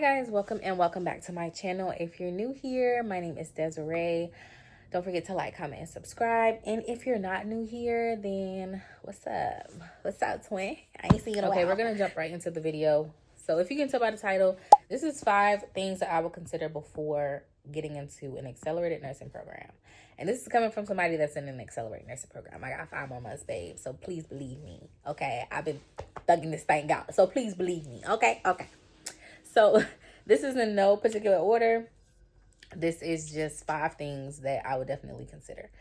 guys, welcome back to my channel. If you're new here, my name is Desiree. Don't forget to like, comment, and subscribe. And if you're not new here, then what's up? What's up, twin? I ain't seen you in a while. Okay, we're gonna jump right into the video. So if you can tell by the title, this is 5 things that I would consider before getting into an accelerated nursing program. And this is coming from somebody that's in an accelerated nursing program. I got 5 more months, babe. So please believe me. Okay, I've been thugging this thing out. So please believe me. Okay. So this is in no particular order. This is just 5 things that I would definitely consider.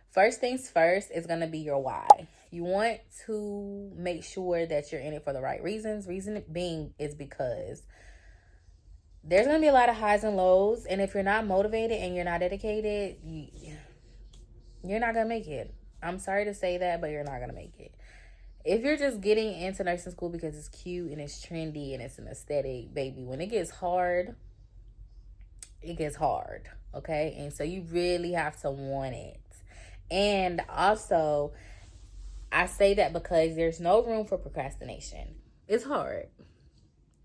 First things first is going to be your why. You want to make sure that you're in it for the right reasons. Reason being is because there's going to be a lot of highs and lows. And if you're not motivated and you're not dedicated, you're not going to make it. I'm sorry to say that, but you're not going to make it. If you're just getting into nursing school because it's cute and it's trendy and it's an aesthetic, baby, when it gets hard, it gets hard, okay? And so you really have to want it. And also, I say that because there's no room for procrastination. It's hard.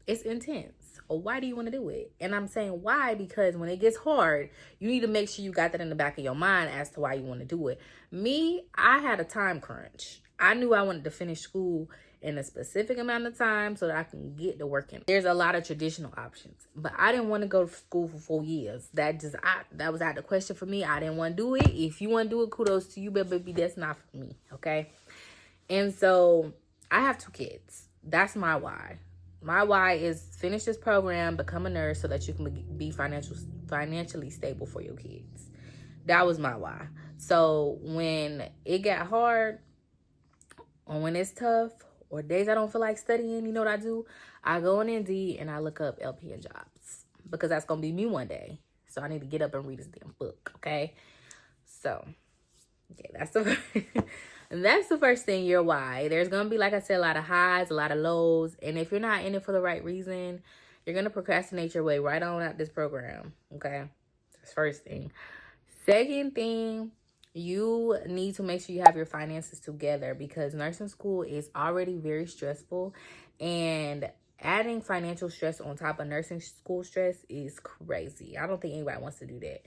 It's intense. Why do you want to do it? And I'm saying why, because when it gets hard, you need to make sure you got that in the back of your mind as to why you want to do it. Me, I had a time crunch. I knew I wanted to finish school in a specific amount of time so that I can get to working. There's a lot of traditional options, but I didn't want to go to school for 4 years. That was out of the question for me. I didn't want to do it. If you want to do it, kudos to you, but baby, that's not for me, okay? And so I have 2 kids. That's my why. My why is finish this program, become a nurse so that you can be financially stable for your kids. That was my why. So when it got hard, or when it's tough, or days I don't feel like studying, you know what I do? I go on Indeed and I look up LPN jobs, because that's going to be me one day. So I need to get up and read this damn book, okay? So, okay, that's the first thing, your why. There's going to be, like I said, a lot of highs, a lot of lows. And if you're not in it for the right reason, you're going to procrastinate your way right on out this program, okay? That's first thing. Second thing, you need to make sure you have your finances together, because nursing school is already very stressful, and adding financial stress on top of nursing school stress is crazy. I don't think anybody wants to do that.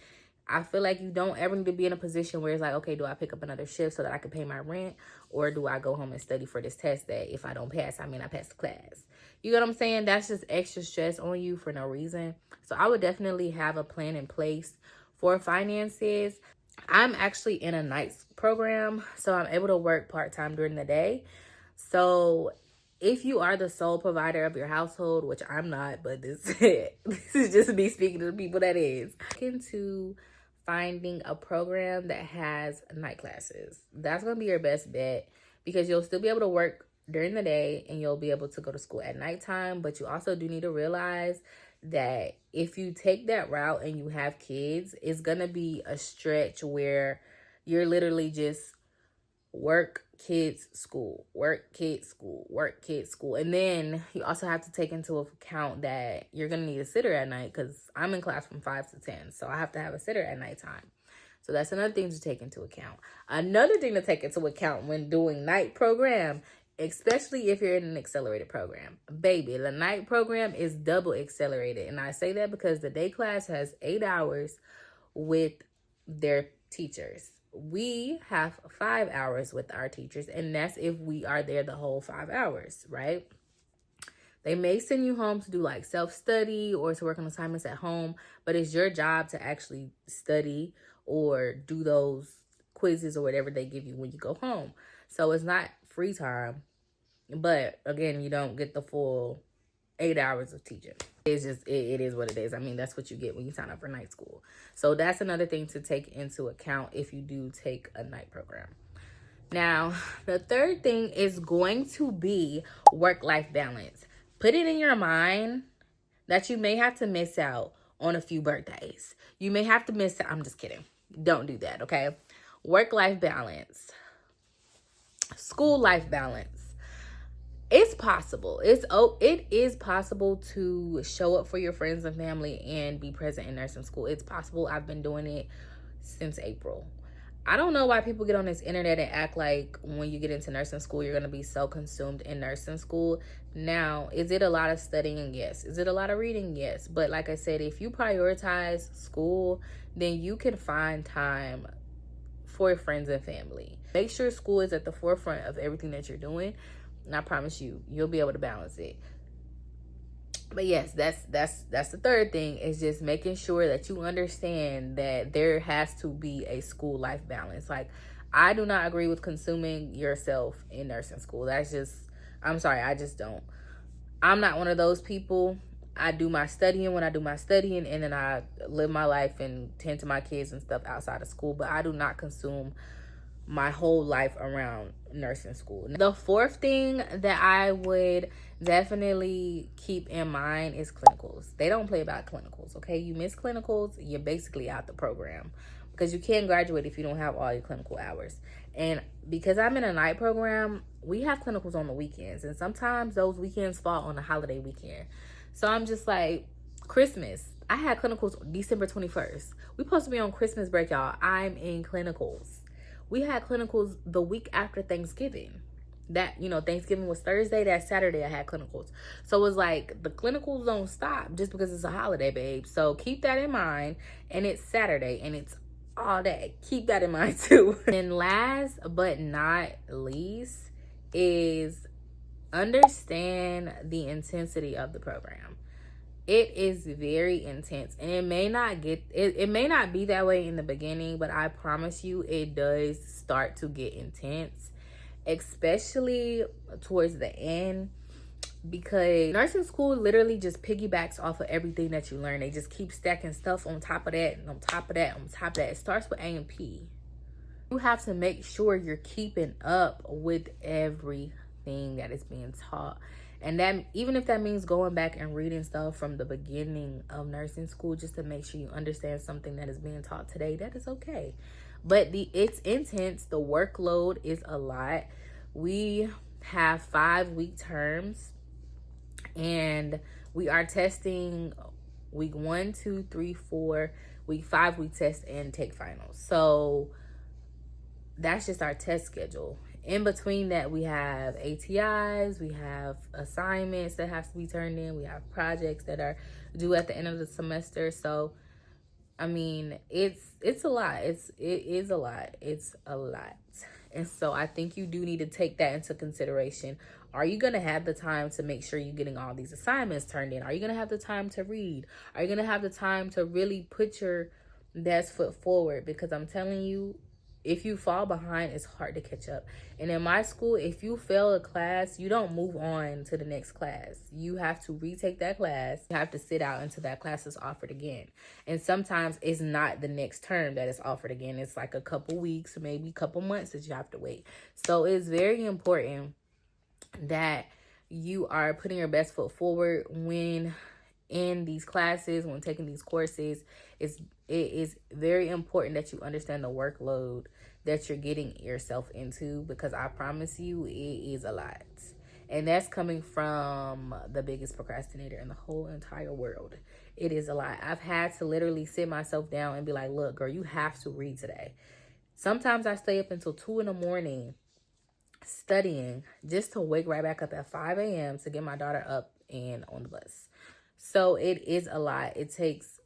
I feel like you don't ever need to be in a position where it's like, okay, do I pick up another shift so that I can pay my rent, or do I go home and study for this test that if I don't pass, I pass the class? You know what I'm saying? That's just extra stress on you for no reason. So I would definitely have a plan in place for finances. I'm actually in a nights program, so I'm able to work part-time during the day. So if you are the sole provider of your household, which I'm not, but this is just me speaking to the people that is, into finding a program that has night classes. That's going to be your best bet, because you'll still be able to work during the day and you'll be able to go to school at nighttime. But you also do need to realize that if you take that route and you have kids, it's going to be a stretch where you're literally just work, kids, school, work, kids, school, work, kids, school. And then you also have to take into account that you're going to need a sitter at night, because I'm in class from 5 to 10. So I have to have a sitter at nighttime. So that's another thing to take into account. Another thing to take into account when doing night program, especially if you're in an accelerated program. Baby, the night program is double accelerated. And I say that because the day class has 8 hours with their teachers. We have 5 hours with our teachers, and that's if we are there the whole 5 hours, right? They may send you home to do like self-study or to work on assignments at home, but it's your job to actually study or do those quizzes or whatever they give you when you go home. So it's not free time, but again, you don't get the full 8 hours of teaching. It's just, it is what it is. That's what you get when you sign up for night school. So that's another thing to take into account if you do take a night program. Now, the third thing is going to be work-life balance. Put it in your mind that you may have to miss out on a few birthdays. You may have to miss out. I'm just kidding. Don't do that, okay? Work-life balance. School-life balance. It's possible. It is possible to show up for your friends and family and be present in nursing school. It's possible. I've been doing it since April. I don't know why people get on this internet and act like when you get into nursing school, you're going to be so consumed in nursing school. Now, is it a lot of studying? Yes. Is it a lot of reading? Yes. But like I said, if you prioritize school, then you can find time for friends and family. Make sure school is at the forefront of everything that you're doing. And I promise you, you'll be able to balance it. But yes, that's the third thing, is just making sure that you understand that there has to be a school life balance. Like, I do not agree with consuming yourself in nursing school. That's just, I'm sorry, I just don't. I'm not one of those people. I do my studying when I do my studying, and then I live my life and tend to my kids and stuff outside of school. But I do not consume my whole life around nursing school. The fourth thing that I would definitely keep in mind is clinicals. They don't play about clinicals, okay? You miss clinicals, you're basically out the program, because you can't graduate if you don't have all your clinical hours. And because I'm in a night program, we have clinicals on the weekends, and sometimes those weekends fall on a holiday weekend. So I'm just like, Christmas, I had clinicals December 21st. We supposed to be on Christmas break, y'all. I'm in clinicals. We had clinicals the week after Thanksgiving. That, Thanksgiving was Thursday. That Saturday I had clinicals. So it was like, the clinicals don't stop just because it's a holiday, babe. So keep that in mind. And it's Saturday and it's all day. Keep that in mind too. And last but not least is understand the intensity of the program. It is very intense, and it may not be that way in the beginning, but I promise you it does start to get intense, especially towards the end, because nursing school literally just piggybacks off of everything that you learn. They just keep stacking stuff on top of that and on top of that, on top of that. It starts with A&P. You have to make sure you're keeping up with everything that is being taught. And that, even if that means going back and reading stuff from the beginning of nursing school just to make sure you understand something that is being taught today, that is okay. But it's intense. The workload is a lot. We have 5-week terms, and we are testing week 1, 2, 3, 4. Week 5 we test and take finals. So that's just our test schedule. In between that, we have ATIs, we have assignments that have to be turned in, we have projects that are due at the end of the semester. So, I mean, it's a lot. It is a lot. It's a lot. And so I think you do need to take that into consideration. Are you going to have the time to make sure you're getting all these assignments turned in? Are you going to have the time to read? Are you going to have the time to really put your best foot forward? Because I'm telling you, if you fall behind, it's hard to catch up. And in my school, if you fail a class, you don't move on to the next class. You have to retake that class. You have to sit out until that class is offered again. And sometimes it's not the next term that is offered again. It's like a couple weeks, maybe a couple months that you have to wait. So it's very important that you are putting your best foot forward when in these classes, when taking these courses. It is very important that you understand the workload that you're getting yourself into, because I promise you it is a lot. And that's coming from the biggest procrastinator in the whole entire world. It is a lot. I've had to literally sit myself down and be like, look, girl, you have to read today. Sometimes I stay up until 2 in the morning studying just to wake right back up at 5 a.m. to get my daughter up and on the bus. So it is a lot. It takes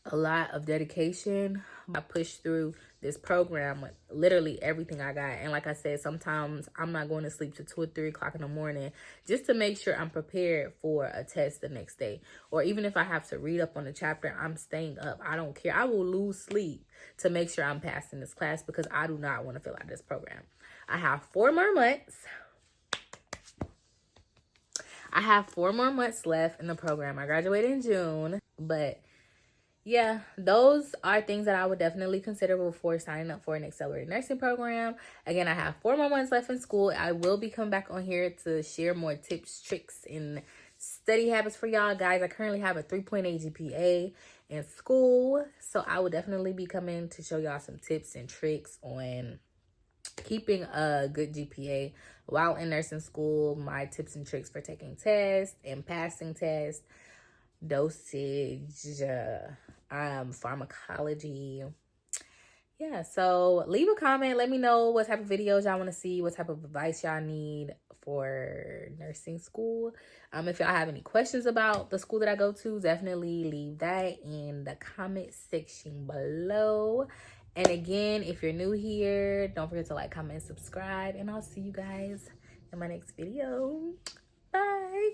a lot of dedication. I pushed through this program with literally everything I got. And like I said, sometimes I'm not going to sleep till 2 or 3 o'clock in the morning just to make sure I'm prepared for a test the next day. Or even if I have to read up on the chapter, I'm staying up. I don't care. I will lose sleep to make sure I'm passing this class, because I do not want to fill out this program. I have 4 more months. I have 4 more months left in the program. I graduated in June, but yeah, those are things that I would definitely consider before signing up for an accelerated nursing program. Again, I have 4 more months left in school. I will be coming back on here to share more tips, tricks, and study habits for y'all guys. I currently have a 3.8 GPA in school, so I will definitely be coming to show y'all some tips and tricks on keeping a good GPA while in nursing school, my tips and tricks for taking tests and passing tests, dosage, pharmacology. yeah, so leave a comment. Let me know what type of videos y'all want to see, what type of advice y'all need for nursing school. If y'all have any questions about the school that I go to, definitely leave that in the comment section below. And again, if you're new here, don't forget to like, comment, and subscribe. And I'll see you guys in my next video. Bye.